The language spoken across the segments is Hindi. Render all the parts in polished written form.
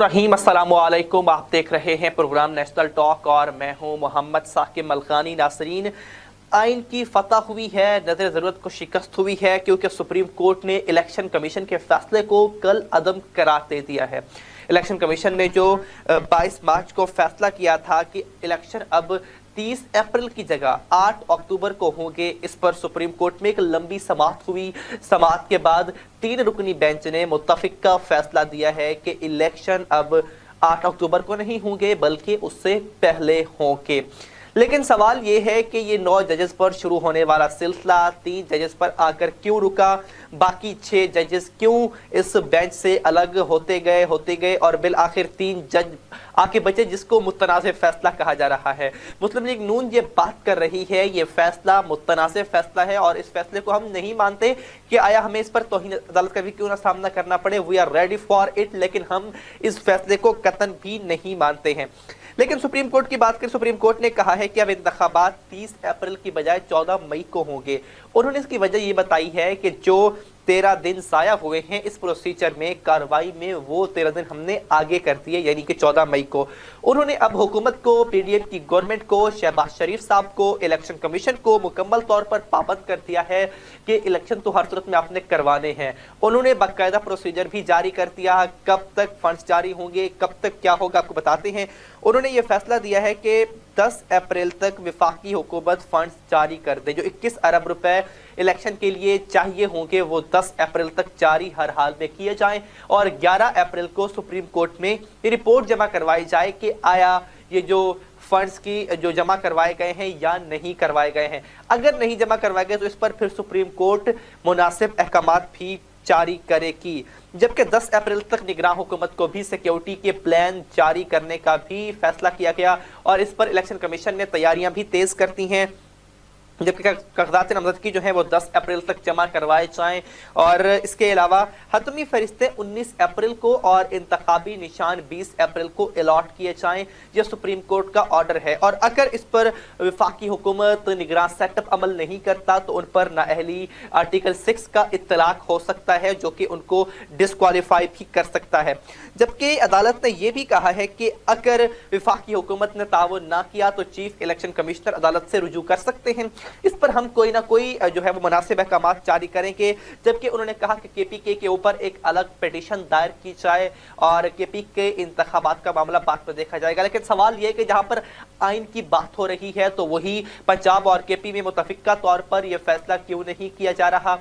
रहीम अस्सलामु अलैकुम। आप देख रहे हैं प्रोग्राम नेशनल टॉक और मैं हूं मोहम्मद साकिब मलकानी। नासरीन, आइन की फतह हुई है, नजर ज़रूरत को शिकस्त हुई है क्योंकि सुप्रीम कोर्ट ने इलेक्शन कमीशन के फैसले को कल अदम करार दे दिया है। इलेक्शन कमीशन ने जो 22 मार्च को फैसला किया था कि इलेक्शन अब 30 अप्रैल की जगह 8 अक्टूबर को होंगे, इस पर सुप्रीम कोर्ट में एक लंबी समाअत हुई। समाअत के बाद 3 रुकनी बेंच ने मुत्तफिका फैसला दिया है कि इलेक्शन अब 8 अक्टूबर को नहीं होंगे बल्कि उससे पहले होंगे। लेकिन सवाल ये है कि ये 9 जजेस पर शुरू होने वाला सिलसिला 3 जजेस पर आकर क्यों रुका, बाकी 6 जजेस क्यों इस बेंच से अलग होते गए और बिल आखिर 3 जज आके बचे जिसको मुतनाज़ फैसला कहा जा रहा है। मुस्लिम लीग नून ये बात कर रही है ये फैसला मुतनाज़ फैसला है और इस फैसले को हम नहीं मानते कि आया हमें इस पर तौहीन अदालत का भी क्यों ना सामना करना पड़े। We are ready for it, लेकिन हम इस फैसले को कतन भी नहीं मानते हैं। लेकिन सुप्रीम कोर्ट की बात करें, सुप्रीम कोर्ट ने कहा है कि अब इंतखाबात 30 अप्रैल की बजाय 14 मई को होंगे। उन्होंने इसकी वजह ये बताई है कि जो 13 दिन ज़ाया हुए हैं इस प्रोसीजर में कार्रवाई में, वो 13 दिन हमने आगे कर दिए, यानी कि 14 मई को। उन्होंने अब हुकूमत को, पीडीएम की गवर्नमेंट को, शहबाज शरीफ साहब को, इलेक्शन कमीशन को मुकम्मल तौर पर पाबंद कर दिया है कि इलेक्शन तो हर सूरत में आपने करवाने हैं। उन्होंने बाकायदा प्रोसीजर भी जारी कर दिया, कब तक फंड्स जारी होंगे, कब तक क्या होगा आपको बताते हैं। उन्होंने ये फैसला दिया है कि 10 अप्रैल तक विफाकी हुकूमत फंड्स जारी कर दे। जो 21 अरब रुपए इलेक्शन के लिए चाहिए होंगे वो 10 अप्रैल तक जारी हर हाल में किए जाएं और 11 अप्रैल को सुप्रीम कोर्ट में ये रिपोर्ट जमा करवाई जाए कि आया ये जो फंड्स की जो जमा करवाए गए हैं या नहीं करवाए गए हैं। अगर नहीं जमा करवाए गए तो इस पर फिर सुप्रीम कोर्ट मुनासिब अहकामात भी जारी करेगी। जबकि 10 अप्रैल तक निगरान हुकूमत को भी सिक्योरिटी के प्लान जारी करने का भी फैसला किया गया और इस पर इलेक्शन कमीशन ने तैयारियां भी तेज कर दी हैं। जबकि कागजात नामजदगी जो है वो 10 अप्रैल तक जमा करवाए जाएं और इसके अलावा हतमी फरिश्ते 19 अप्रैल को और इंतखाबी निशान 20 अप्रैल को अलॉट किए जाएं। यह सुप्रीम कोर्ट का ऑर्डर है और अगर इस पर वफाकी हुकूमत निगरान सेटअप अमल नहीं करता तो उन पर नाअहली आर्टिकल 6 का इत्तलाक हो सकता है जो कि उनको डिस्क्वालीफाई भी कर सकता है। जबकि अदालत ने यह भी कहा है कि अगर वफाकी हुकूमत ने ताउन ना किया तो चीफ इलेक्शन कमिश्नर अदालत से रुजू कर सकते हैं। इस पर हम कोई ना कोई जो है वो मुनासिब अहकाम जारी करेंगे। जबकि उन्होंने कहा कि केपीके के ऊपर एक अलग पिटीशन दायर की जाए और केपीके के इंतखाबात का मामला बाद में देखा जाएगा। लेकिन सवाल यह है कि जहां पर आइन की बात हो रही है तो वही पंजाब और केपी में मुतफिका तौर पर यह फैसला क्यों नहीं किया जा रहा।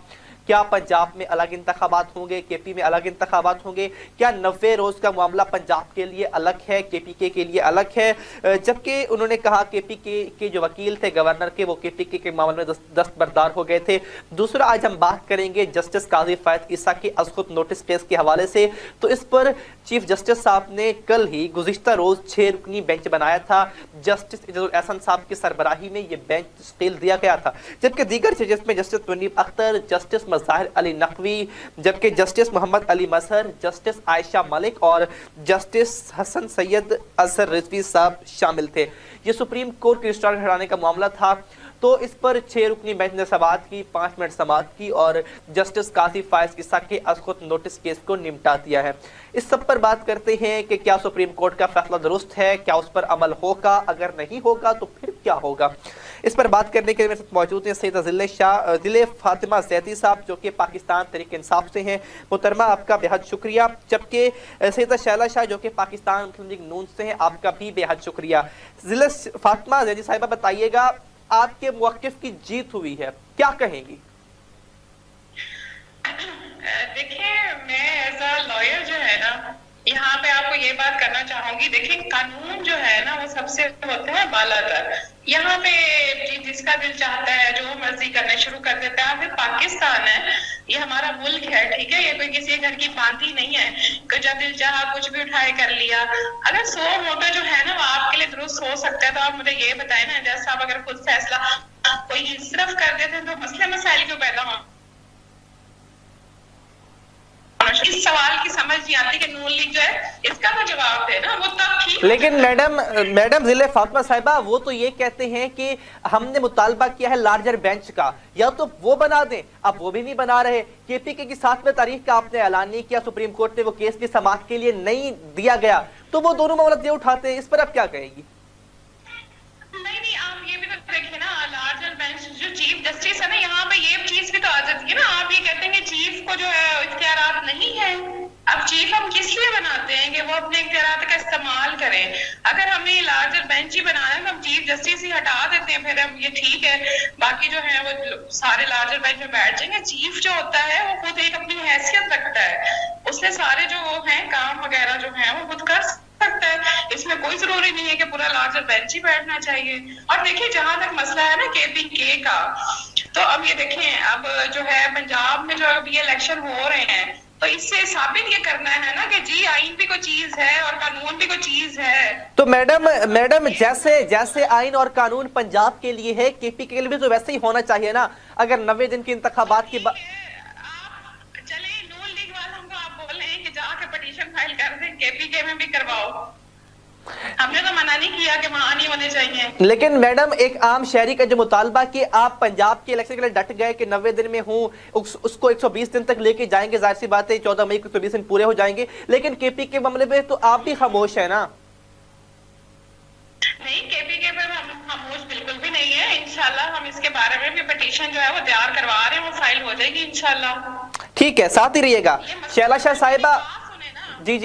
क्या पंजाब में अलग इंतखाबात होंगे, केपी में अलग इंतखाबात होंगे? क्या 90 रोज का मामला पंजाब के लिए अलग है, केपीके के लिए अलग है? जबकि उन्होंने कहा केपीके के जो वकील थे गवर्नर के, वो केपीके के मामले में दस्तबरदार हो गए थे। दूसरा, आज हम बात करेंगे जस्टिस काजी फायद ईसा के अज़खुद नोटिस केस के हवाले से। तो इस पर चीफ जस्टिस साहब ने कल ही गुज़िश्ता रोज 6 रुकनी बेंच बनाया था। जस्टिस इजजुल एहसन साहब की सरबराही में यह बेंच तश्कील दिया गया था। जबकि दीगर जजेस में जस्टिस मुनीब अख्तर, जस्टिस ज़ाहिर अली नकवी, जबकि जस्टिस मोहम्मद अली मजहर, जस्टिस आयशा मलिक और जस्टिस हसन सैयद अजहर रिजवी साहब शामिल थे। ये सुप्रीम कोर्ट के रजिस्ट्रार हटाने का मामला था। तो इस पर 6 रुकनी बेंच ने समाअत की, 5 मिनट समाअत की और जस्टिस काजी फायज ईसा के अज़खुद नोटिस केस को निपटा दिया है। इस सब पर बात करते हैं कि क्या सुप्रीम कोर्ट का फैसला दुरुस्त है, क्या उस पर अमल होगा, अगर नहीं होगा तो फिर क्या होगा। इस पर बात करने के लिए मेरे साथ मौजूद हैं सैयदा जिले फातिमा जैदी साहब जो कि पाकिस्तान तहरीक इंसाफ से हैं। मुहतरमा, आपका बेहद शुक्रिया। जबकि सैयदा शैला शाह जो कि पाकिस्तान मुस्लिम लीग नून से हैं, आपका भी बेहद शुक्रिया। जिले फातिमा जैदी साहिबा, बताइएगा, आपके मुवक्किफ की जीत हुई है, क्या कहेंगी? देखिए, मैं एज अ लॉयर जो है ना, यहाँ पे आपको ये बात करना चाहूंगी। देखिए, कानून जो है ना वो सबसे होता है बालातर। यहाँ पे जिसका दिल चाहता है जो मर्जी करने शुरू कर देता है। फिर पाकिस्तान है, ये हमारा मुल्क है, ठीक है, ये कोई किसी घर की बांधी नहीं है कि जब दिल चाहा कुछ भी उठाए कर लिया। अगर 100 मोटा जो है ना वो आपके लिए दुरुस्त हो सकता है तो आप मुझे ये बताए ना, जैसे साहब अगर खुद फैसला कोई सिर्फ कर देते हैं तो मसले मसाइल क्यों पैदा हो। इस सवाल की समझ समझ नहीं आती कि नून लीग जो है इसका तो जवाब दे ना, वो तब ठीक। लेकिन मैडम जिले फातिमा साहिबा वो तो ये कहते हैं कि हमने मुतालबा किया है लार्जर बेंच का, या तो वो बना दें, अब वो भी नहीं बना रहे। केपीके की 7वें तारीख का आपने ऐलान नहीं किया, सुप्रीम कोर्ट ने वो केस भी समाअत के लिए नहीं दिया गया, तो वो दोनों मामला ये उठाते हैं, इस पर आप क्या कहेगी? नहीं, आप ये भी तो देखिए ना, लार्जर बेंच जो चीफ जस्टिस है ना, यहाँ पे ये चीज भी तो आ जाती है ना। आप ये कहते हैं कि चीफ को जो है इख्तियारात नहीं है। अब चीफ हम किस लिए बनाते हैं कि वो अपने इख्तियारात का इस्तेमाल करें। अगर हमें लार्जर बेंच ही बनाना है तो हम चीफ जस्टिस ही हटा देते हैं, फिर हम ये ठीक है, बाकी जो है वो सारे लार्जर बेंच में बैठ जाएंगे। चीफ जो होता है वो खुद एक अपनी हैसियत रखता है, उसने सारे जो है काम वगैरह जो है वो खुद कर सकता है। इसमें कोई जरूरी नहीं है कि पूरा लार्जर बेंच ही बैठना चाहिए। और देखिए जहां तक मसला है ना केपीके का, तो अब ये देखें, अब जो है पंजाब में जो अभी इलेक्शन हो रहे हैं, तो इससे साबित ये करना है ना कि जी आइन भी कोई चीज है और कानून भी कोई चीज है। तो मैडम जैसे आइन और कानून पंजाब के लिए है, केपीके के लिए भी तो वैसे ही होना चाहिए ना। अगर 90 दिन की इंतखाबात की फाइल कर दें, केपीके में भी करवाओ, हमने तो मना नहीं किया कि वहां नहीं होने चाहिए। लेकिन मैडम एक आम शहरी का जो मुतालबा कि आप पंजाब के इलेक्शन के लिए डट गए कि 90 दिन में हूं, उसको 120 दिन तक लेके जाएंगे, जाहिर सी बात है 14 मई को 120 दिन पूरे हो जाएंगे, लेकिन केपीके के मामले में तो आप भी खामोश है ना? नहीं, केपीके पर हम खामोश बिल्कुल भी नहीं है। इंशाल्लाह हम इसके बारे में भी पिटीशन जो है वो तैयार करवा रहे हैं, वो फाइल हो जाएगी इंशाल्लाह। ठीक है, साथ ही रहिएगा। शैला शाह साहिबा जी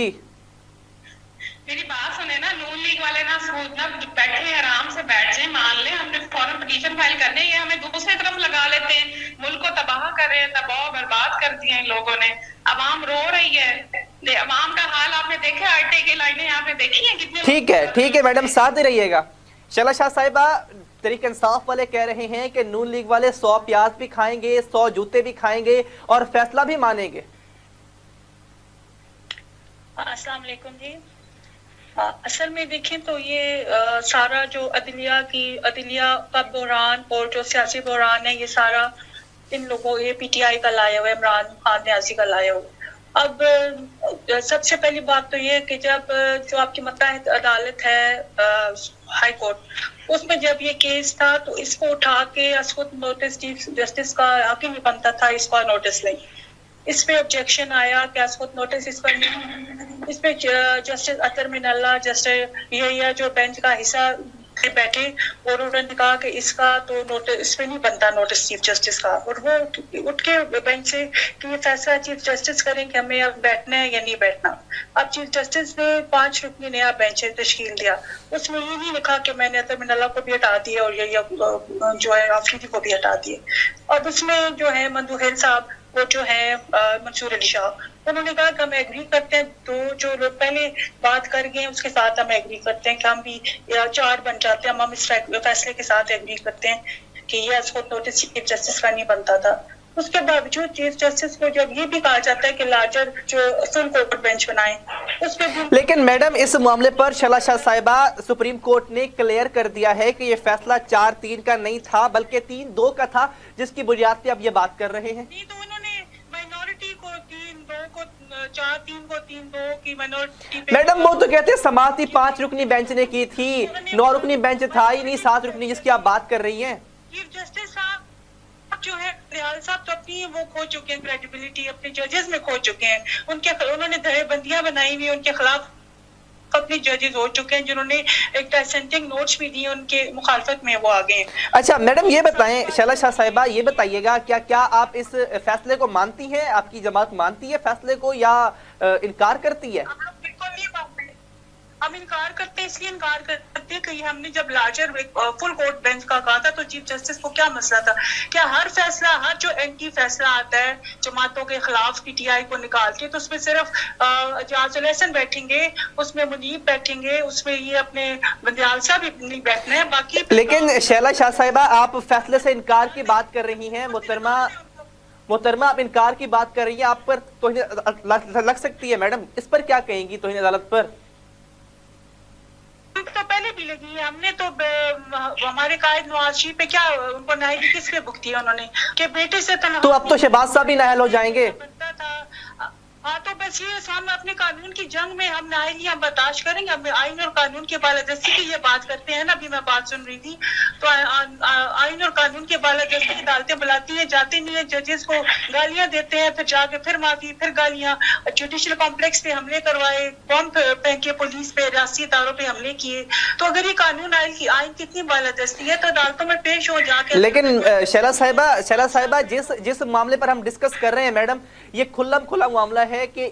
मेरी बात सुने ना, नून लीग वाले ना सोचना बैठे आराम से बैठ जाए, मान ले हमने फौरन पिटीशन फाइल करने, ये हमें दूसरी तरफ लगा लेते हैं, मुल्क को तबाह कर रहे हैं, तबाह बर्बाद कर दिया इन लोगों ने। अवाम रो रही है, अवाम का हाल आपने देखा, आटे की लाइनें यहाँ पे देखी है कितने। ठीक है मैडम, साथ ही रहिएगा। शैला शाह साहिबा, तहरीक इंसाफ वाले कह रहे हैं कि नून लीग वाले 100 प्याज भी खाएंगे, 100 जूते भी खाएंगे और फैसला भी मानेंगे। अस्सलाम वालेकुम जी। असल में देखें तो ये सारा जो अदलिया का बहरान और जो सियासी बहरान है, ये सारा इन लोगों, ये पीटीआई का लाया हुआ है, इमरान खान न्याजी का लाया हुआ। अब सबसे पहली बात तो ये कि जब जो आपकी मुत्तहद अदालत है हाई कोर्ट, उसमें जब ये केस था तो इसको उठा के असखुद नोटिस चीफ जस्टिस का हक ही नहीं बनता था इसका नोटिस नहीं। इस पे ऑब्जेक्शन आया कि असखुद नोटिस इस पर नहीं। इस पे जस्टिस अतर मिनल्ला जस्टिस ये जो बेंच का हिस्सा बैठे और उन्होंने कहा कि इसका तो नोटिस, इस पे नहीं बनता नोटिस चीफ जस्टिस का, और वो उठ के बेंच से कि ये फैसला चीफ जस्टिस करें कि हमें अब बैठना है या नहीं बैठना। अब चीफ जस्टिस ने 5 रुकनी नया बेंच तश्कील दिया, उसमें ये नहीं लिखा कि मैंने अतर मिनल्ला को भी हटा दिया और ये जो है आफरीदी को भी हटा दिए। और उसमें जो है मंदुहेल साहब, वो जो है मंसूर अली शाह, उन्होंने कहा कि हम एग्री करते हैं, तो जो लोग पहले बात कर गए उसके साथ हम एग्री करते हैं कि हम भी 4 बन जाते हैं, हम इस फैसले के साथ एग्री करते हैं कि ये असखुद नोटिस चीफ जस्टिस का नहीं बनता था। उसके बावजूद चीफ जस्टिस को जब ये भी कहा जाता है कि लार्जर जो फुल कोर्ट बेंच बनाए, उसके लेकिन मैडम इस मामले पर शैला शाह साहिबा, सुप्रीम कोर्ट ने क्लियर कर दिया है कि ये फैसला 4-3 का नहीं था बल्कि 3-2 का था, जिसकी बुनियाद पे अब ये बात कर रहे हैं। नहीं, तो उन्होंने माइनॉरिटी को 3-2 को 4-3 को 3-2 की माइनॉरिटी पे, मैडम वो तो कहते हैं समाती 5 रुकनी बेंच ने की थी, 9 रुकनी बेंच था ही नहीं, 7 रुकनी जिसकी आप बात कर रही हैं। चीफ जस्टिस साहब जो है रियाल साहब तो अपनी वो खो चुके हैं, क्रेडिबिलिटी अपने जजेस में खो चुके हैं, उन्होंने धड़ेबंदियां बनाई हुई, उनके खिलाफ अपने जजेस हो चुके हैं, जिन्होंने एक डिसेंटिंग नोट्स भी दिए, उनके मुखालफत में वो आ गए। अच्छा मैडम ये बताएं, शैला शाह साहिबा ये बताइएगा, क्या आप इस फैसले को मानती हैं, आपकी जमात मानती है फैसले को या इनकार करती है? हम लोग बिल्कुल नहीं मानते, हम इनकार करते हैं, इसलिए इनकार करते हैं कि हमने जब लार्जर फुल कोर्ट बेंच का कहा था तो चीफ जस्टिस को क्या मसला था? क्या हर फैसला, हर जो एंटी फैसला आता है जमातों के खिलाफ पीटीआई को निकालती है, तो उसमें सिर्फ जाजुल बैठेंगे, उसमें मुनीब बैठेंगे, उसमें ये अपने बंदियाल साहब भी नहीं बैठना है, बाकी। लेकिन शैला शाह साहिबा आप फैसले से इनकार की बात कर रही हैं, मोहतरमा आप इनकार की बात कर रही हैं, आप पर तौहीन लग सकती है मैडम, इस पर क्या कहेंगी तौहीन अदालत पर? तो पहले भी लगी है, हमने तो हमारे कायद नवाज शरीफ पे क्या उनको नाहली किस पे भुगती है उन्होंने कि बेटे से तो अब तो शहबाज साहब भी नाहल हो जाएंगे। बनता था, हाँ, तो बस ये हम अपने कानून की जंग में हम आएंगे, हम बर्दाश्त करेंगे। हम आइन और कानून के बालादस्ती की ये बात करते हैं ना, अभी मैं बात सुन रही थी, तो आइन और कानून के बालादस्ती की अदालतें बुलाती हैं, जाते नहीं है, जजेस को गालियां देते हैं, फिर जाके फिर माफी, फिर गालियां, जुडिशियल कॉम्प्लेक्स पे हमले करवाए, बॉम्ब फेंके, पुलिस पे, रियासी इदारों पे हमले किए। तो अगर ये कानून आइन की इतनी बालादस्ती है तो अदालतों में पेश हो जाके। लेकिन शैला साहिबा जिस मामले पर हम डिस्कस कर रहे हैं मैडम, ये खुला मामला है कि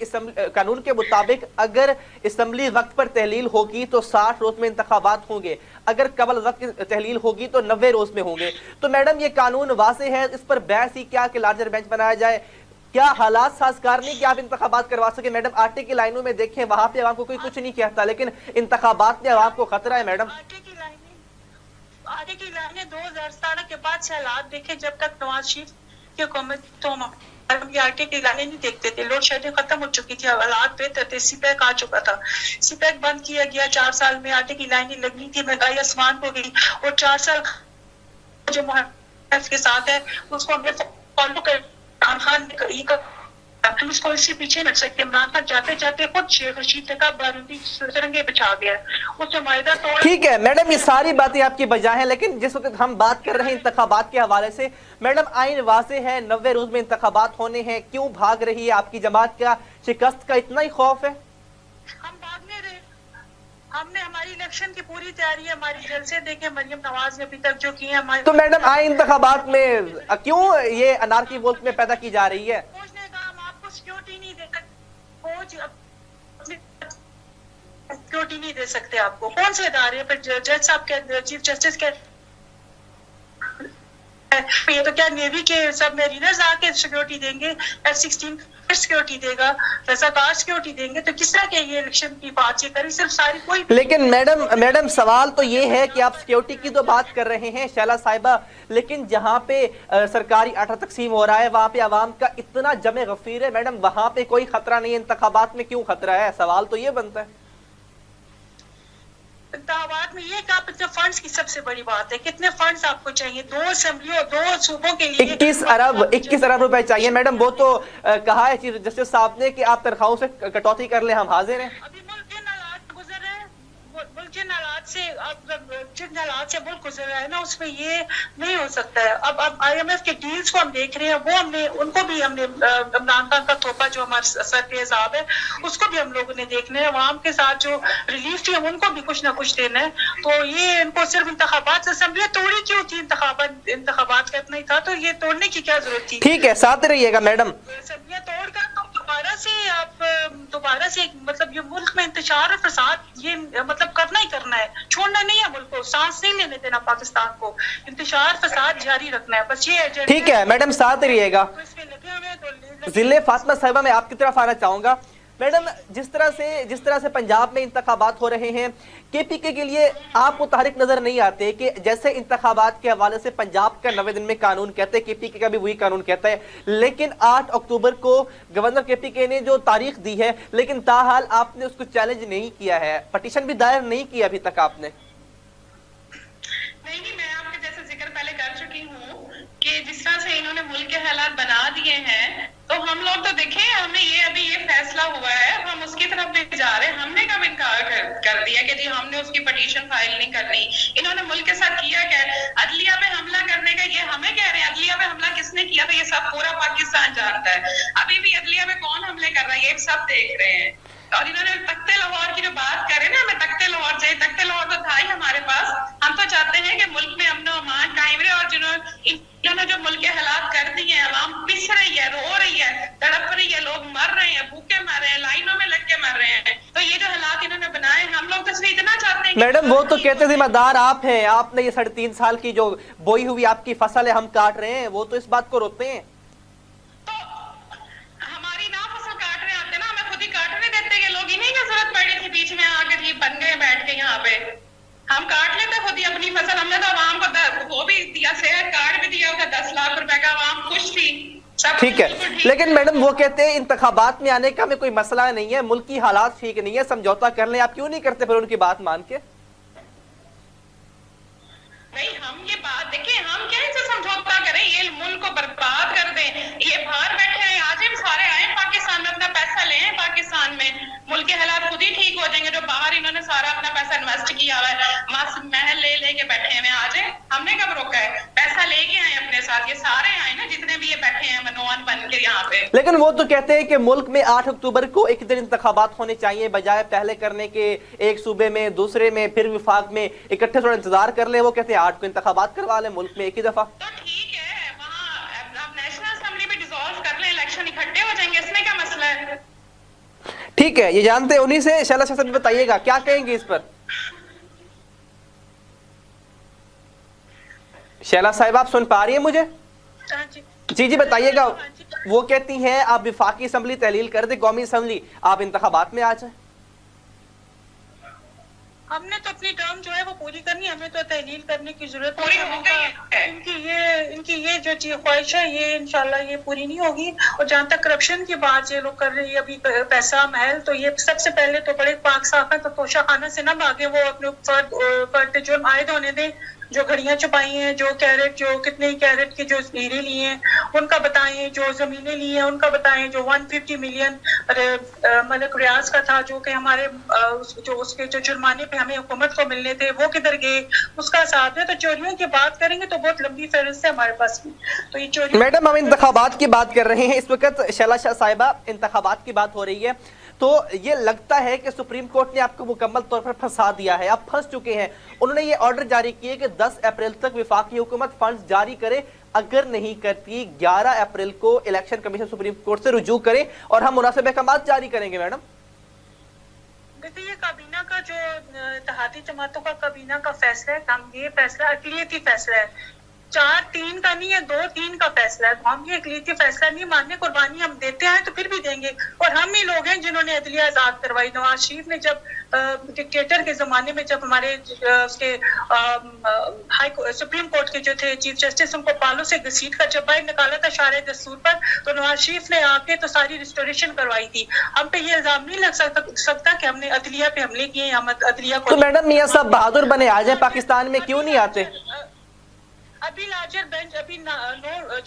कानून के मुताबिक अगर असेंबली वक्त पर तहलील होगी तो 60 रोज में इंतखाबात होंगे, अगर कबल वक्त तहलील होगी तो 90 रोज में होंगे। तो मैडम ये कानून वाज़े है, इस पर बहस ही क्या कि लार्जर बेंच बनाया जाए। क्या हालात साजगार नहीं कि आप इंतखाबात करवा सके? मैडम आटे की लाइनों में देखें, वहां पे आवाम को कोई कुछ नहीं कहता, लेकिन इंतखाबात में आवाम को खतरा है मैडम। आगे की लाइनें 2017 के बाद से हालात देखे, जब तक नवाज शरीफ की हुकूमत, तो हम आटे की लाइनें नहीं देखते थे, लोड शेडिंग खत्म हो चुकी थी, हालात बेहतर थे, सीपैक आ चुका था, सीपैक बंद किया गया, 4 साल में आटे की लाइनें लगनी थी, महंगाई आसमान को गई, और 4 साल जो मुहर्रम के साथ है उसको हमने फॉलो कर, इमरान खान ने हम उसको इससे पीछे लग सकते। इमरान खान जाते जाते खुद शेख रशीद तक बारूदी सरंगे बिछा गया, उससे मायदा तोड़। ठीक है मैडम, ये सारी बातें आपकी बजा हैं, लेकिन जिस वक्त हम बात कर रहे हैं इंतखाबात के हवाले से, मैडम आइन वाज़े है, 90 रोज में इंतखाबात होने हैं, क्यों भाग रही है आपकी जमात? का शिकस्त का इतना ही खौफ है? हम भागने रहे, हमने हमारी इलेक्शन की पूरी तैयारी है, हमारी जलसे देखे मरियम नवाज ने अभी तक जो किए हमारे। तो मैडम आइन इंतखाबात में क्यों ये अनारकी मुल्क में पैदा की जा रही है? सिक्योरिटी नहीं दे सिक्योरिटी नहीं दे सकते आपको, कौन से इदारे पर जज साहब के, चीफ जस्टिस के, ये तो क्या नेवी के सब मेरीनर्स आके सिक्योरिटी देंगे? F-16 सिक्योरिटी देगा, रजाकार सिक्योरिटी देंगे? तो किस तरह के ये इलेक्शन की बात ये करें सिर्फ सारी कोई। लेकिन मैडम सवाल तो ये है कि आप सिक्योरिटी की तो बात कर रहे हैं शैला साहिबा, लेकिन जहाँ पे सरकारी आटा तकसीम हो रहा है वहाँ पे आवाम का इतना जमे गफीर है मैडम, वहाँ पे कोई खतरा नहीं है, इंतखाबात में क्यों खतरा है? सवाल तो ये बनता है। इंतखाबात में ये क्या फंड्स की सबसे बड़ी बात है, कितने फंड्स आपको चाहिए? 2 असेंबलियों, 2 सूबों के लिए 21 अरब रुपए चाहिए मैडम। वो तो कहा है चीफ जस्टिस साहब ने कि आप तनख्वाहों से कटौती कर ले, हम हाजिर हैं। अभी मुल्क जिन हालात गुजर रहे हैं, मुल्क जिन हालात से मुल्क गुजर रहा है ना, उसमें ये नहीं हो सकता है। अब IMF के डील्स को हम देख रहे हैं, वो हमने उनको भी हमने इमरान खान का तोहफा जो हमारे सर पे हिसाब है उसको भी हम लोगों ने देखना है, अवाम के साथ जो रिलीफ थी हम उनको भी कुछ ना कुछ देना है। तो ये इनको सिर्फ इंतखाबात, असेंबली तोड़ी क्यों थी? इंतखाबात का इतना ही था, तो ये तोड़ने की क्या जरूरत थी? ठीक है, साथ रहिएगा मैडम। असेंबलियां तोड़कर तो दोबारा से मतलब ये मुल्क में इंतशार और फसाद, ये मतलब करना ही करना है, छोड़ना नहीं है मुल्क को, सांस नहीं लेने देना पाकिस्तान को, इंतशार फसाद जारी रखना है, बस ये। ठीक है मैडम, साथ रहिएगा। जिले फातिमा साहिबा मैं आपकी तरफ आना चाहूंगा। मैडम जिस तरह से पंजाब में इंतखाबात हो रहे हैं, KPK के लिए आप मुतहरिक नजर नहीं आते कि जैसे इंतखाबात के हवाले से पंजाब का 90 दिन में कानून कहते हैं, KPK का भी वही कानून कहता है, लेकिन 8 अक्टूबर को गवर्नर KPK ने जो तारीख दी है, लेकिन ताहाल आपने उसको चैलेंज नहीं किया है, पटिशन भी दायर नहीं किया अभी तक आपने। नहीं, मैं आपके जैसे जिक्र पहले कर चुकी हूँ कि जिस तरह से इन्होंने मुल्क के हालात बना दिए हैं, तो हम लोग तो देखें, हमने ये फैसला हुआ है, हम उसकी तरफ भी जा रहे हैं। हमने कब इनकार कर दिया कि जी हमने उसकी पटिशन फाइल नहीं करनी? इन्होंने मुल्क के साथ किया क्या? अदलिया पे हमला करने का ये हमें कह रहे हैं। अदलिया पे हमला किसने किया था ये सब पूरा पाकिस्तान जानता है। अभी भी अदलिया में कौन हमले कर रहा है ये सब देख रहे हैं। और इन्होंने तख्ते लाहौर की जो बात करे ना, हमें तख्ते लाहौर चाहिए, तख्ते लाहौर तो था ही हमारे पास। हम तो चाहते हैं कि मुल्क में अमन अमान कायम रहे, और इन्होंने जो मुल्क के हालात कर दिए हैं, आवाम पिस रही है, रो रही है, तड़प रही है, लोग मर रहे हैं, भूखे मर रहे हैं, लाइनों में लग के मर रहे हैं, तो ये जो हालात इन्होंने बनाए, हम लोग तो सिर्फ इतना चाहते हैं। मैडम वो तो कहते जिम्मेदार आप हैं, आपने ये 3.5 साल की जो बोई हुई आपकी फसल है हम काट रहे हैं, वो तो इस बात को रोकते हैं। तो हमारी ना फसल काट रहे आते ना, हमें खुद ही काटने देते कि लोग, इन्हीं की जरूरत पड़ी थी बीच में आके जी बन गए बैठ के यहाँ पे, हम काट लेते खुद ही अपनी फसल। हमने तो आवाम को वो भी दिया, सेहत कार्ड भी दिया, उसका 10 लाख रुपए का, आवाम खुश थी। ठीक है, लेकिन मैडम वो कहते हैं इंतखाबात में आने का हमें कोई मसला नहीं है, मुल्क की हालात ठीक नहीं है, समझौता कर लें। आप क्यों नहीं करते फिर उनकी बात मान के? नहीं, हम ये बात देखें, हम क्या इनसे समझौता करें? ये मुल्क को बर्बाद कर दें, ये बाहर बैठे हैं, आज हम सारे आए पाकिस्तान में अपना पैसा मुल्क के हालात खुद ही ठीक हो जाएंगे। जो बाहर इन्होंने सारा अपना पैसा इन्वेस्ट किया हुआ है, मस्त महल ले लेके बैठे हैं, आ जाए, हमने कब रोका है? पैसा लेके आए अपने साथ, ये सारे आए ना जितने भी ये बैठे हैं मनोहन बन के यहाँ पे। लेकिन वो तो कहते हैं कि मुल्क में 8 अक्टूबर को एक दिन इंतखाबात होने चाहिए, बजाय पहले करने के एक सूबे में, दूसरे में, फिर विफाक में, इकट्ठे थोड़ा इंतजार कर ले। वो कहते हैं 8 को इंतखाबात करवा ले मुल्क में एक ही दफा। तो ठीक है, वहाँ आप नेशनल असेंबली में डिसॉल्व कर लें, इलेक्शन इकट्ठे हो जाएंगे, इसमें क्या मसला है? ठीक है, ये जानते हैं उन्हीं से। शैला शाह साहब बताइएगा क्या कहेंगे इस पर। शैला साहिब आप सुन पा रही है मुझे? हाँ जी जी जी बताइएगा। वो कहती हैं आप विफाकी असम्बली तहलील कर दे, कौमी असम्बली, आप इंतखाबात में आ जाए। हमने तो अपनी टर्म जो है वो पूरी करनी है, हमें तो तहलील करने की जरूरत पूरी हो गई है। इनकी ये जो ख्वाहिश है ये इंशाल्लाह ये पूरी नहीं होगी। और जहाँ तक करप्शन की बात ये लोग कर रहे हैं अभी, पैसा महल, तो ये सबसे पहले तो बड़े पाक साफ है, तो तोशा खाना से ना भागे, वो अपने ऊपर जुर्म आयद होने दें। जो घड़ियां छुपाई हैं, जो कैरेट, जो कितने ही कैरेट के जो हीरे लिए हैं उनका बताएं, जो जमीनें ली हैं उनका बताएं, जो 150 मिलियन मलिक रियाज का था जो कि हमारे जो उसके जो जुर्माने पे हमें हुकूमत को मिलने थे वो किधर गए, उसका साथ है। तो चोरियों की बात करेंगे तो बहुत लंबी फहरिस्त है हमारे पास में। तो ये चोरी, मैडम हम इंतखाबात की बात कर रहे हैं इस वक्त, शैला शाह साहिबा, इंतखाबात की बात हो रही है, तो ये लगता है कि सुप्रीम कोर्ट ने आपको मुकम्मल तौर पर फंसा दिया है, आप फंस चुके हैं। उन्होंने ये ऑर्डर जारी किए कि 10 अप्रैल तक विफाकी हुकूमत फंड्स जारी करे, अगर नहीं करती 11 अप्रैल को इलेक्शन कमीशन सुप्रीम कोर्ट से रुजू करे और हम मुनासिब अहकाम जारी करेंगे। मैडम देखिए ये काबीना का जो इत्तेहादी जमातों का काबीना का फैसला है, हम ये फैसला अक़लियती फैसला है, 4-3 का नहीं है, 2-3 का फैसला है। हम ये अक़लियती फैसला नहीं मानने, कुर्बानी हम देते हैं तो फिर भी देंगे। और हम ही लोग हैं जिन्होंने अदलिया आजाद करवाई। नवाज शरीफ ने जब डिक्टेटर के जमाने में जब हमारे उसके सुप्रीम कोर्ट के जो थे चीफ जस्टिस, उनको पालों से घसीट कर जब बाहर निकाला था शारे दस्तूर पर, तो नवाज शरीफ ने आके तो सारी रिस्टोरेशन करवाई थी। हम पे ये इल्जाम नहीं लग सकता कि हमने अदलिया पे हमले किए, हम अदलिया को। तो मैडम मियां साहब बहादुर बने आ जाए पाकिस्तान में, क्यों नहीं आते? अभी लार्जर बेंच, अभी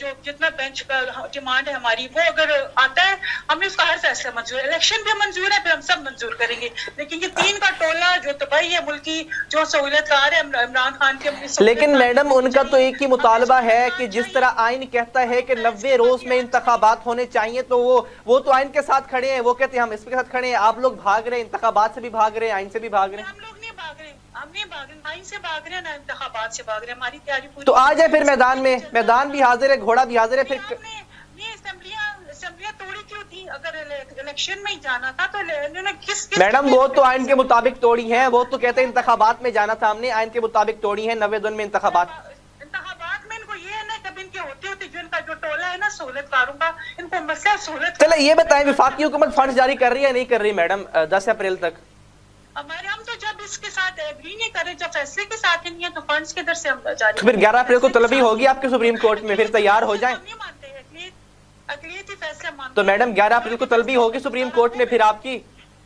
जो जितना बेंच का डिमांड है हमारी, वो अगर आता है हमें उसका हर फैसला मंजूर है। इलेक्शन भी मंजूर है, फिर हम सब मंजूर करेंगे। लेकिन ये 3 का टोला जो तबाही है मुल्क की, जो सहूलियतकार है इमरान खान के, लेकिन मैडम उनका तो एक ही मुतालबा है कि जिस तरह आइन कहता है कि 90 रोज में इंतखाबात होने चाहिए, तो वो तो आइन के साथ खड़े हैं, वो कहते हैं हम इसके साथ खड़े हैं। आप लोग भाग रहे हैं, इंतखाबात से भी भाग रहे हैं, आइन से भी भाग रहे हैं। हम लोग नहीं भाग रहे, हम नहीं भाग रहे, आइन से भाग रहे हैं ना इंतखाबात से भाग रहे हैं। हमारी तैयारी पूरी। तो आ जाए फिर मैदान में, मैदान भी हाजिर है, घोड़ा भी हाजिर है। फिर असेंबलियां तोड़ी क्यों थी? अगर इलेक्शन में ही जाना था तो इन्होंने किस मैडम वो तो आइन के मुताबिक तोड़ी है, वो तो कहते हैं इंतखाबात में जाना था, हमने आइन के मुताबिक तोड़ी है। 90 दिन में इंतखाबात में इनको ये है ना, कभी इनके होते होते जो इनका जो टोला है ना सहूलतकारों का, इनको मसला सहूलत। चले ये बताएं, विफाकी हुकूमत फंड जारी कर रही है नहीं कर रही मैडम 10 अप्रैल तक? हमारे हम तो जब इसके साथ एग्री नहीं करे, जब फैसले के साथ ही नहीं है, तो फंड्स किधर से हम जारी? तो फिर 11 अप्रैल को तलबी होगी आपके सुप्रीम कोर्ट में, फिर तैयार हो जाएं। नहीं मानते अक़लियती फैसला मानते। तो मैडम 11 अप्रैल को तलबी होगी सुप्रीम कोर्ट में, फिर आपकी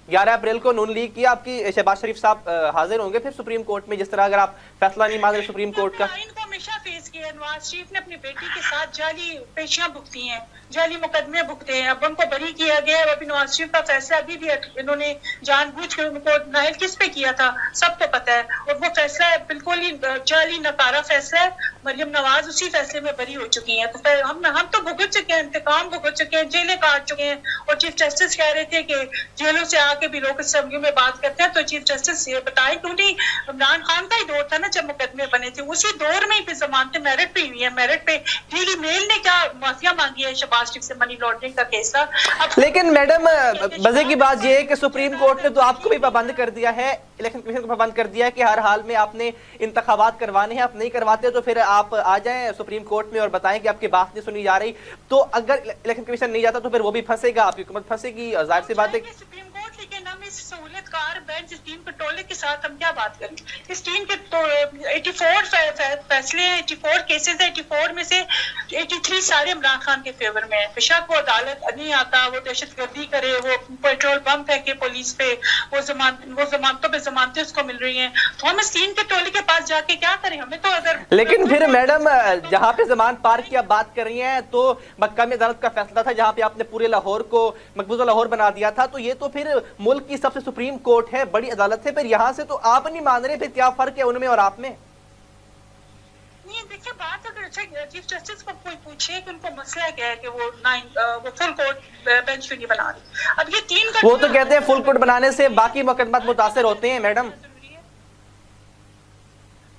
11 अप्रैल को नून लीग की आपकी शहबाज शरीफ साहब हाजिर होंगे फिर सुप्रीम कोर्ट में, जिस तरह अगर आप फैसला नहीं मान रहे सुप्रीम कोर्ट का। इनको हमेशा फेस किया, नवाज शरीफ ने अपनी बेटी के साथ जाली पेशियां भुगती हैं, जाली मुकदमे भुगते हैं, अब उनको बरी किया गया। अभी नवाज शरीफ का फैसला अभी भी इन्होंने जानबूझ कर उनको नाइल किस पे किया था सबको पता है, और वो फैसला बिल्कुल ही जाली नकारा फैसला है। मरियम नवाज उसी फैसले में बरी हो चुकी हैं। तो हम तो भुगत चुके हैं, इंतकाम भुगत चुके हैं, जेलें काट चुके हैं। और चीफ जस्टिस कह रहे थे कि जेलों से आके भी लोग असेंबली में बात करते हैं, तो चीफ जस्टिस ये बताए क्योंकि इमरान खान का ही दौर था ना जब मुकदमे बने थे, उसी दौर में ही जमानतें मेरिट पे हुई है। मेरिट पे डेली मेल ने क्या माफिया मांगी है शहबाज शरीफ से मनी लॉन्ड्रिंग का केस था। लेकिन मैडम मजे की बात यह है कि सुप्रीम कोर्ट ने तो आपको भी पाबंद कर दिया है, इलेक्शन कमीशन को पाबंद कर दिया है कि हर हाल में आपने इंतखाबात करवाने हैं। आप नहीं करवाते तो फिर आप आ जाएं सुप्रीम कोर्ट में और बताएं कि आपकी बात नहीं सुनी जा रही। तो अगर इलेक्शन कमीशन नहीं जाता तो फिर वो भी फंसेगा, आपकी हुकूमत फंसेगी, जाहिर सी बात है। सुप्रीम कोर्ट लेकिन हम इस सहूलियतकार बेंच इस टीम के टोले के साथ हम क्या बात करें? इस टीम के तो 84 फैसले हैं, 84 केसेस हैं, 84 में से 83 सारे इमरान खान के फेवर में है। बेशक वो अदालत नहीं आता, वो दहशतगर्दी करे, वो पेट्रोल बम फेंके पुलिस पे, वो जमानतों पे जमानतें उसको मिल रही हैं, तो हम इस टीम के टोले के पास जाके क्या करें? हमें तो अगर लेकिन फिर मैडम जहाँ पे जमानत पार की आप बात कर रही हैं तो मक्का में अदालत का फैसला था जहाँ पे आपने पूरे लाहौर को मकबूजा लाहौर बना दिया था, तो ये तो फिर मुल्क की सबसे सुप्रीम कोर्ट है, बड़ी अदालत है, फिर यहाँ से तो आप नहीं मान रहे, फिर क्या फर्क है उनमें और आप में? नहीं देखिए, बात अगर अच्छा चीफ जस्टिस को कोई पूछे कि उनको मसला क्या है कि वो फुल कोर्ट बेंच क्यों नहीं बना रही। अब ये तीन का वो तो कहते हैं फुल कोर्ट बनाने से बाकी मुकदमात मुतासर होते हैं मैडम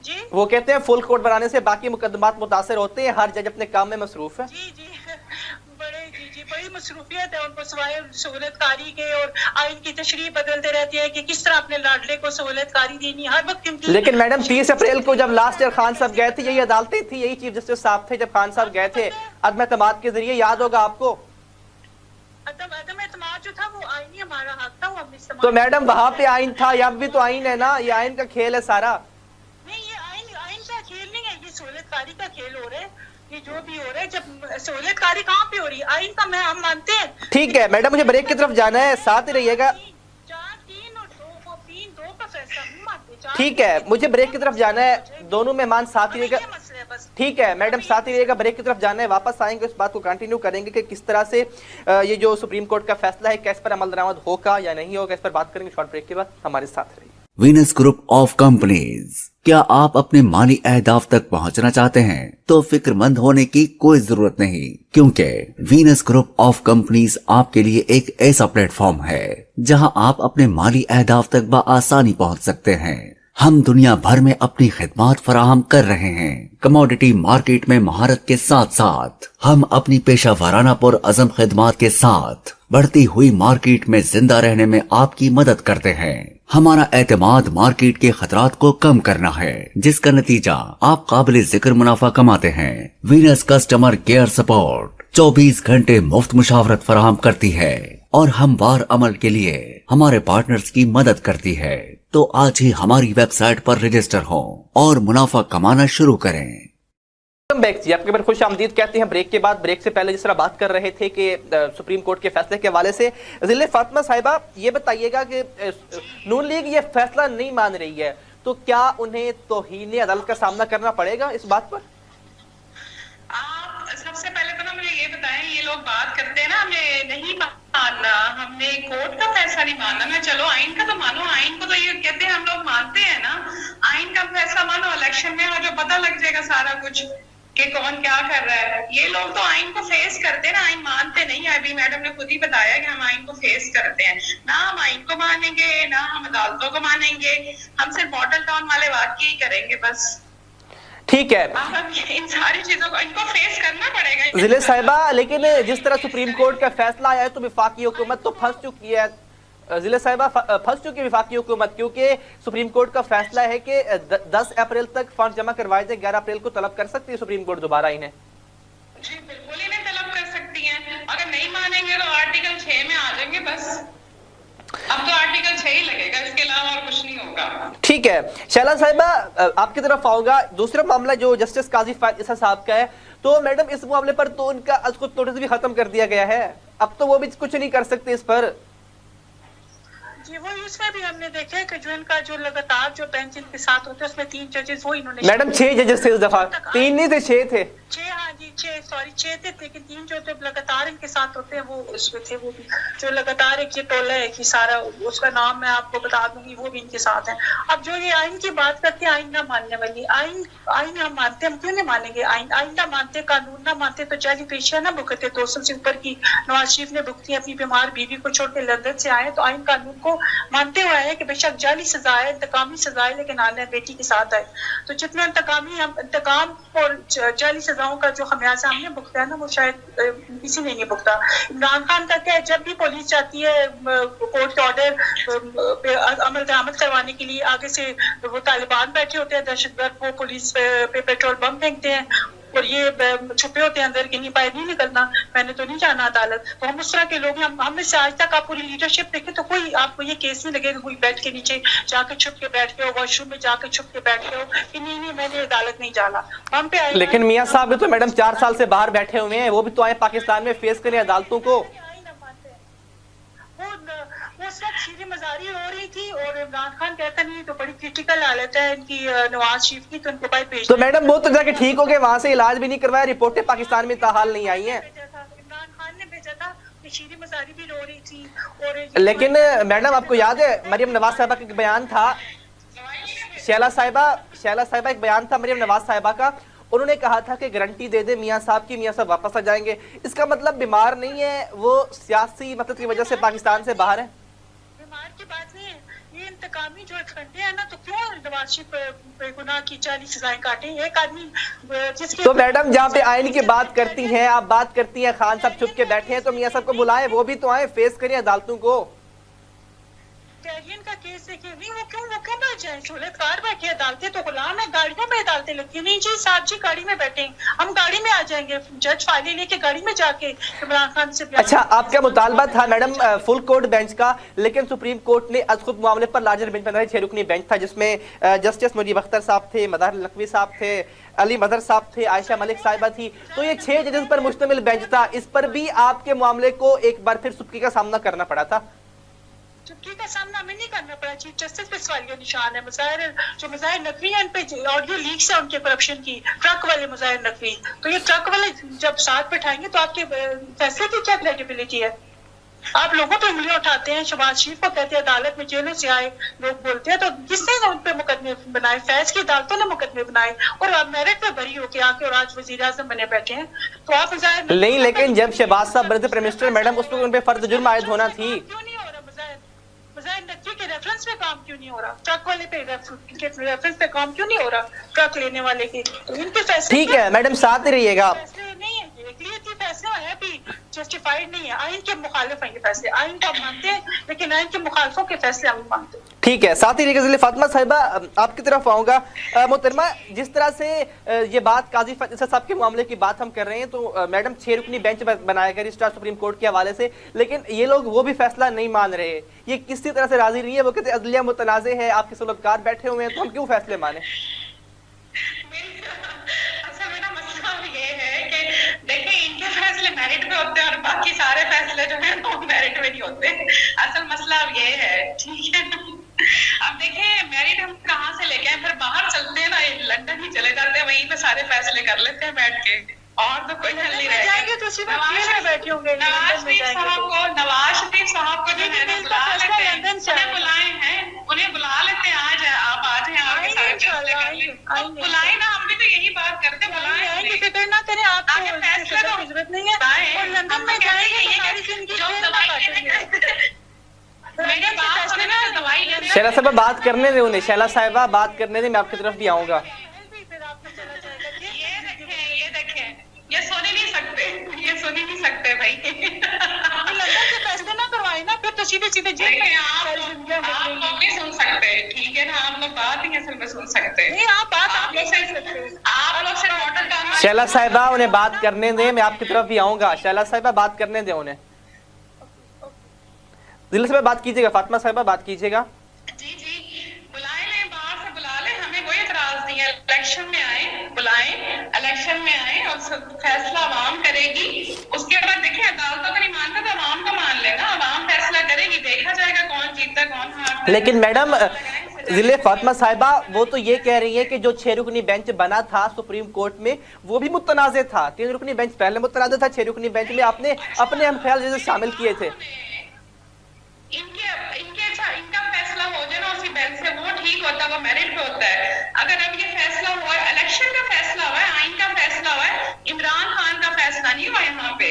जी, वो कहते हैं फुल कोर्ट बनाने से बाकी मुकदमात मुतासर होते हैं, हर जज अपने काम में मसरूफ है। जी बड़ी मसरूफियत है उनको सिवाय सहूलतकारी के, और आइन की तशरीह बदलते रहती है कि किस तरह अपने लाडले को सहूलतकारी देनी हर वक्त उनकी। लेकिन मैडम 30 अप्रैल को जब लास्ट ईयर खान साहब गए थे, यही अदालतें थी, यही चीफ जस्टिस साहब थे जब खान साहब गए थे अदम एतमाद के जरिए, याद होगा आपको। अदम एतमाद जो था वो आईनी हमारा हक था, वो हमने इस्तेमाल। तो मैडम वहां पे आइन था, यहाँ भी तो आइन है ना, ये आइन का खेल है सारा। नहीं, ये आइन का खेल नहीं है, ये सहूलतकारी का खेल हो रहा है। ये जो भी हो रहा है, जब सहूलतकारी कहाँ पे हो रही है? आइन का हम मानते हैं। ठीक है मैडम, मुझे ब्रेक की तरफ जाना है, साथ ही रहिएगा। 4-3 और 2 का फैसला हम मानते हैं। ठीक है, मुझे ब्रेक की तरफ जाना है, दोनों मेहमान साथ ही रहिएगा। ठीक है मैडम, साथ ही रहिएगा, ब्रेक की तरफ जाना है, वापस आएंगे, इस बात को कंटिन्यू करेंगे कि किस तरह से ये जो सुप्रीम कोर्ट का फैसला है क्या इस पर अमल दरामद होगा या नहीं होगा, इस पर बात करेंगे शॉर्ट ब्रेक के बाद। हमारे साथ रहिए। वीनस ग्रुप ऑफ कंपनीज, क्या आप अपने माली अहदाफ तक पहुंचना चाहते हैं? तो फिक्रमंद होने की कोई जरूरत नहीं, क्योंकि वीनस ग्रुप ऑफ कंपनीज आपके लिए एक ऐसा प्लेटफॉर्म है जहां आप अपने माली अहदाफ तक बआसानी पहुंच सकते हैं। हम दुनिया भर में अपनी खिदमात फराहम कर रहे हैं। कमोडिटी मार्केट में महारत के साथ साथ हम अपनी पेशा वाराना पुर अज़म खिदमात के साथ बढ़ती हुई मार्केट में जिंदा रहने में आपकी मदद करते हैं। हमारा एतमाद मार्केट के खतरात को कम करना है, जिसका नतीजा आप काबिल जिक्र मुनाफा कमाते हैं। वीनस कस्टमर केयर सपोर्ट 24 घंटे मुफ्त मुशावरत फराहम करती है और हमवार अमल के लिए हमारे पार्टनर्स की मदद करती है। तो आज ही हमारी वेबसाइट पर रजिस्टर हों और मुनाफा कमाना शुरू करें। बैक जी, आपके बार खुश आमदीद कहते हैं ब्रेक के बाद। ब्रेक से पहले जिस तरह बात कर रहे थे कि सुप्रीम कोर्ट के फैसले के हवाले से, जिले फातिमा साहिबा ये बताइएगा कि नून लीग ये फैसला नहीं मान रही है, तो क्या उन्हें तौहीन अदालत का सामना करना पड़ेगा इस बात पर? आप सबसे पहले तो ना मुझे ये बताएं, ये लोग बात करते हैं ना हमें नहीं मानना, हमने कोर्ट का फैसला नहीं मानना। मैं चलो आइन का तो मानो, आइन को तो ये कहते हैं हम लोग मानते हैं ना, आइन का फैसला मानो, इलेक्शन में और जो पता लग जाएगा सारा कुछ कि कौन क्या कर रहा है। ये लोग तो आइन को फेस करते हैं ना, आइन मानते नहीं है। अभी मैडम ने खुद ही बताया कि हम आइन को फेस करते हैं ना, हम आइन को मानेंगे ना हम अदालतों को मानेंगे, हम सिर्फ मॉडल टाउन वाले वाक्य ही करेंगे बस। ठीक है, इन सारी चीजों को इनको फेस करना पड़ेगा जिले साहिबा। लेकिन जिस तरह सुप्रीम कोर्ट का फैसला आया है तो विफाकी हुकूमत तो फंस चुकी है, जिले साहिबा फंस चुकी विफाकी हुकूमत, क्योंकि सुप्रीम कोर्ट का फैसला है कि 10 अप्रैल तक फंड जमा करवाए जाए, 11 अप्रैल को तलब कर सकती है सुप्रीम कोर्ट दोबारा इन्हें। जी बिल्कुल इन्हें तलब कर सकती हैं, अगर नहीं मानेंगे तो आर्टिकल 6 में आ जाएंगे बस। अब तो आर्टिकल 6 ही लगेगा, इसके अलावा और कुछ नहीं होगा। ठीक है, शैला साहिबा आपकी तरफ आऊंगा। दूसरा मामला जो जस्टिस काजी फायद ईसा साहब का है, तो मैडम इस मामले पर तो उनका कुछ नोटिस भी खत्म कर दिया गया है, अब तो वो भी कुछ नहीं कर सकते इस पर। जी वो इसमें भी हमने देखा है कि जो इनका जो लगातार जो बेंच इनके साथ होते हैं उसमें 3 जजेस वो इन्होंने, मैडम 6 जजेस थे इस दफा, 3 नहीं थे 6 थे। 6 हाँ जी 6 थे, लेकिन 3 जो तो लगातार इनके साथ होते हैं वो उसमें थे, वो भी जो लगातार एक ये टोला है कि सारा उसका नाम मैं आपको बता दूंगी, वो भी इनके साथ है। अब जो ये आइन की बात करते हैं, आइन ना मानने वाली, आइन हम मानते, हम क्यों नहीं मानेंगे? आइन ना मानते, कानून ना मानते तो जाली पेशियां ना भुगते। 200 से ऊपर की नवाज शरीफ ने भुगती, अपनी बीमार बीवी को छोड़ के लंदन से आए, तो आइन कानून को मानते हुए आए कि बेशक जाली सजा है, इंतकामी सजा है, लेकिन आने बेटी के साथ आए। तो जितना इंतकाम और जाली सजाओं का जो खमियाजा हमने भुगता है ना, वो शायद किसी ने नहीं भुगता। इमरान खान का क्या है, जब भी पुलिस जाती है कोर्ट के ऑर्डर पे अमल दरामद करवाने के लिए, आगे से वो तालिबान बैठे होते हैं दहशतगर्द, वो पुलिस पे पेट्रोल बम फेंकते हैं, और ये छुपे होते हैं अंदर कि नहीं, बाहर नहीं निकलना, मैंने तो नहीं जाना अदालत। तो हम उस तरह के लोग हैं। हम से आज तक आप पूरी लीडरशिप देखें तो कोई आपको ये केस नहीं लगेगा कोई बेड के नीचे जाके छुप के बैठ के हो, वॉशरूम में जाके छुप के बैठ के हो कि नहीं मैंने अदालत नहीं जाना। हम पे आए। लेकिन मियां साहब भी तो मैडम 4 साल से बाहर बैठे हुए हैं, वो भी तो आए पाकिस्तान में फेस करें अदालतों को। वो सब सीधी मजारी हो रही थी और इमरान खान कहता नहीं तो बड़ी क्रिटिकल हालत है इनकी नवाज शरीफ की, तो उनके पास भेज। तो मैडम वो तो जाके ठीक हो गए, वहां से इलाज भी नहीं करवाया, रिपोर्टें पाकिस्तान में ताहाल नहीं आई हैं। इमरान खान ने भेजा था कि शीरी मजारी भी रो रही थी। और लेकिन मैडम आपको याद है मरियम नवाज साहिबा का एक बयान था, शैला साहिबा एक बयान था मरियम नवाज साहिबा का, उन्होंने कहा था कि गारंटी दे दे मियां साहब की, मियां साहब वापस आ जाएंगे। इसका मतलब बीमार नहीं है, वो सियासी मतलब की वजह से पाकिस्तान से बाहर है। बीमार की बात नहीं है, ये इंतकामी जो खंडे हैं ना, तो क्यों नवाज शरीफ गुनाह की 40 सजाएं काटे। एक आदमी जिसके तो मैडम जहाँ पे आइन की बात करती हैं, आप बात करती हैं खान साहब छुप के बैठे हैं, तो मियां साहब को बुलाएं, वो भी तो आए, फेस करें अदालतों को। का केस देखिए, नहीं वो क्यों बैठ जाए, शोले कार बैठे, अदालतें तो गुलाम है, गाड़ियों में अदालतें लगती है। नहीं जी साहब जी गाड़ी में बैठे, हम गाड़ी में आ जाएंगे, जज फाइलें लेके गाड़ी में जाके इमरान खान से। अच्छा, आपका मुतालबा था मैडम फुल कोर्ट बेंच का, लेकिन सुप्रीम कोर्ट ने आज खुद मामले पर लार्जर बेंच बनाया, 6 रुकनी बेंच था जिसमें जस्टिस मुजीब अख्तर साहब थे, मदार नकवी साहब थे, अली मदर साहब थे, आयशा मलिक साहिबा थी। तो ये 6 जजेस पर मुश्तमिल बेंच था, इस पर भी आपके मामले को एक बार फिर सुप्की का सामना करना पड़ा था। चुटकी का सामना हमें नहीं करना पड़ा। चीफ जस्टिस पे सवालिया निशान है। मुज़ाहिर नकवी है, इन पे ऑडियो लीक्स है उनके करप्शन की, ट्रक वाले मुज़ाहिर नकवी। तो ये ट्रक वाले जब साथ बैठाएंगे तो आपके फैसले की क्या क्रेडिबिलिटी है। आप लोगों पे उंगलियां उठाते हैं, शहबाज शरीफ को कहते हैं अदालत में जेलों से आए लोग बोलते हैं, तो किसने उन पे मुकदमे बनाए, फैज की अदालतों ने मुकदमे बनाए और आप मेरिट पे बरी होके आके और आज वजीर आजम बने बैठे हैं। तो आप नहीं, लेकिन जब शहबाज साहब बने थे प्राइम मिनिस्टर मैडम, उस पर उन पे फर्द जुर्म आयद होना थी। क्यों नहीं हो रहा मुज़ाहिर नकवी के रेफरेंस पे काम क्यों नहीं हो रहा, ट्रक वाले पे रेफरेंस पे काम क्यों नहीं हो रहा, ट्रक लेने वाले के। तो इनके फैसले ठीक है मैडम, साथ ही रहिएगा। फैसले नहीं है, ये फैसला है भी जस्टिफाइड नहीं है, आइन के मुखालिफ हैं ये फैसले। आइन को हम मानते हैं लेकिन आइन के मुखालिफों के फैसले हम मानते हैं। ठीक है, साथ ही रहिएगा। फातिमा साहिबा आपकी तरफ आऊंगा। मोहतरमा, जिस तरह से ये बात काजी फैसल साहब के मामले की बात हम कर रहे हैं, तो मैडम 6 रुकनी बेंच बनाया गया रजिस्ट्रार सुप्रीम कोर्ट के हवाले से, लेकिन ये लोग वो भी फैसला नहीं मान रहे, ये किसी तरह से राजी नहीं है। वो कहते अदलिया मुतनाज़े है, आपके सलाहकार बैठे हुए हैं, तो हम क्यों फैसले माने। मेरिट पे होते हैं और बाकी सारे फैसले जो है वो मेरिट में नहीं होते। असल मसला अब ये है, ठीक है ना। अब देखें मेरिट हम कहाँ से लेके आए, फिर बाहर चलते हैं ना, लंदन ही चले जाते हैं, वहीं पे सारे फैसले कर लेते हैं बैठ के, और तो कोई हल नहीं रहेगा। नवाज शरीफ साहब को जो है ना बुला लेते हैं, उन्हें बुलाए हैं, उन्हें बुला लेते हैं, आज आप आ जाए, आपके सारे फैसले कर लें, बुलाए ना। हम भी तो यही बात करते हैं, बुलाए, फिक्र ना करें, आपके फैसले की जरूरत नहीं है, और लंदन में जाएंगे सारी जिंदगी शैला साहिबा बात करने दे उन्हें, शैला साहिबा बात करने दे, मैं आपकी तरफ भी आऊंगा। ये सुन ही नहीं सकते भाई। लंदन से फैसले ना करवाए ना, फिर तो सीधे जेल में आप लोग भी सुन सकते हैं, ठीक है ना, आप लोग बात ही असल में सुन सकते हैं। आप लोग से मॉडल का। शैला साहिबा उन्हें बात करने दे, मैं आपकी तरफ भी आऊंगा। शैला साहिबा बात करने दे उन्हें, दिल से बात कीजिएगा। फातिमा साहिबा बात कीजिएगा। जी बुलाए लें, बाहर से बुला लें, हमें कोई एतराज नहीं है। इलेक्शन में आए, बुलाएं, इलेक्शन में आए और फैसला आवाम करेगी। उसके बाद देखिए अदालतों को नहीं मानता तो आवाम को मान लेना, आवाम फैसला करेगी, देखा जाएगा कौन जीतता कौन हारता। लेकिन मैडम जिले फातिमा साहिबा वो तो ये कह रही है कि जो 6 रुकनी बेंच बना था सुप्रीम कोर्ट में वो भी मुतनाज़े था। 3 रुकनी बेंच पहले मुतनाज़े था, 6 रुकनी बेंच में आपने अपने हम ख्याल जैसे शामिल किए थे। इनका फैसला हो जाए ना उसी बेंच से, वो ठीक होता है, वो मेरिट पे होता है। अगर अब ये फैसला हुआ है, इलेक्शन का फैसला हुआ है, आइन का फैसला हुआ है, इमरान खान का फैसला नहीं हुआ। यहाँ पे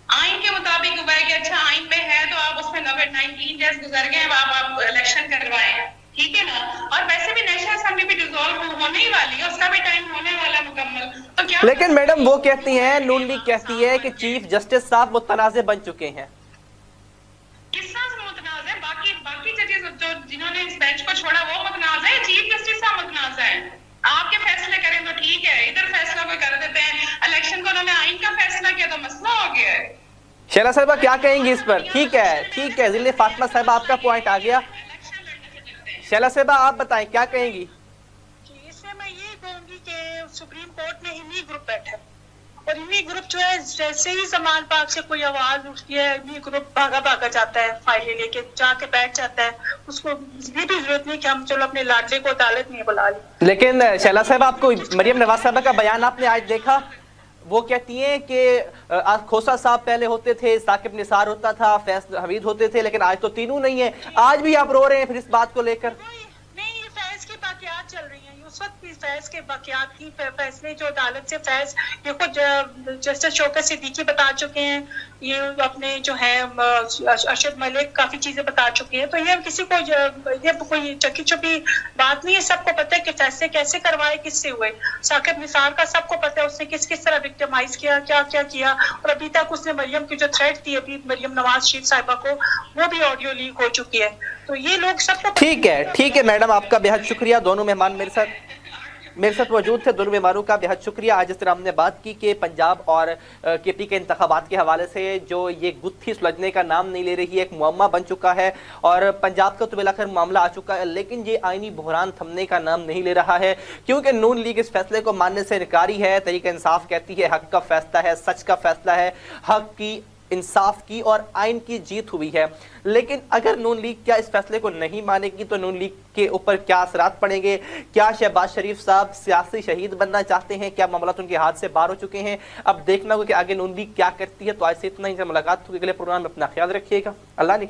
आइन के मुताबिक हुआ है कि अच्छा आइन पे है तो आप उसमें 19 डेज गुजर गए, आप इलेक्शन करवाएं, ठीक है ना। और वैसे भी नेशनल असेंबली भी डिसॉल्व होने ही वाली है, उसका भी टाइम होने वाला मुकम्मल, तो क्या। लेकिन मैडम वो कहती हैं, नून लीग कहती है कि चीफ जस्टिस साहब मुतनाज़े बन चुके हैं। बाकी जजेस जो जिन्होंने इस बेंच को छोड़ा वो मुतनाज़ है, चीफ जस्टिस साहब मुतनाज़ है। आपके फैसले करें तो ठीक है, इधर फैसला कोई कर देते हैं। इलेक्शन को उन्होंने आइन का फैसला किया तो मसला हो गया है। शैला साहिबा क्या कहेंगी इस पर? ठीक है जिले फातिमा साहिबा आपका पॉइंट आ गया। शैला साहिबा आप बताएं क्या कहेंगी? इसमें मैं ये कहूंगी कि सुप्रीम कोर्ट में इन्हीं ग्रुप बैठे और इन्हीं ग्रुप जो है जैसे ही सलमान पाक से कोई आवाज उठती है इन्हीं ग्रुप भागा जाता है, फाइलें लेके जाके बैठ जाता है। उसको ये भी जरूरत नहीं कि हम चलो अपने लाडले को अदालत में बुला लें। लेकिन शैला साहब आपको मरियम नवाज साहबा का बयान आपने आज देखा? वो कहती हैं कि खोसा साहब पहले होते थे, साकिब निसार होता था, फैज हमीद होते थे, लेकिन आज तो तीनों नहीं है। आज भी आप रो रहे हैं फिर इस बात को लेकर? नहीं, ये फैज की बाकियात चल रही हैं, उस वक्त भी फैज के बाकियात की फैसले जो अदालत से फैज ये खुद जस्टिस शौकत सिद्दीकी बता चुके हैं, ये अपने जो है अरशद मलिक काफी चीजें बता चुके हैं। तो ये किसी को ये कोई चकी छुपी बात नहीं है, सबको पता है कि फैसले कैसे करवाए, किससे हुए। साकिब निसार का सबको पता है उसने किस तरह विक्टिमाइज किया, क्या क्या किया, और अभी तक उसने मरियम की जो थ्रेट थी अभी मरियम नवाज शरीफ साहिबा को, वो भी ऑडियो लीक हो चुकी है। तो ये लोग सबको ठीक है मैडम, आपका बेहद शुक्रिया। दोनों मेहमान मेरे साथ मौजूद थे। दोनों मेहमानों का बेहद शुक्रिया। आज जिस तरह हमने बात की कि पंजाब और केपी के इंतखाबात के हवाले से जो ये गुत्थी सुलझने का नाम नहीं ले रही है, एक मुअम्मा बन चुका है और पंजाब का तो बिलाखिर मामला आ चुका है, लेकिन ये आईनी बहरान थमने का नाम नहीं ले रहा है, क्योंकि नून लीग इस फैसले को मानने से इनकारी है। तरीका इंसाफ कहती है हक का फैसला है, सच का फैसला है, हक की, इंसाफ की और आइन की जीत हुई है। लेकिन अगर नून लीग क्या इस फैसले को नहीं मानेगी तो नून लीग के ऊपर क्या असरात पड़ेंगे? क्या शहबाज शरीफ साहब सियासी शहीद बनना चाहते हैं? क्या मामला उनके हाथ से बाहर हो चुके हैं? अब देखना होगा कि आगे नून लीग क्या करती है। तो आज से इतना ही, मुलाकात होगी अगले प्रोग्राम में। अपना ख्याल रखिएगा। अल्लाह ने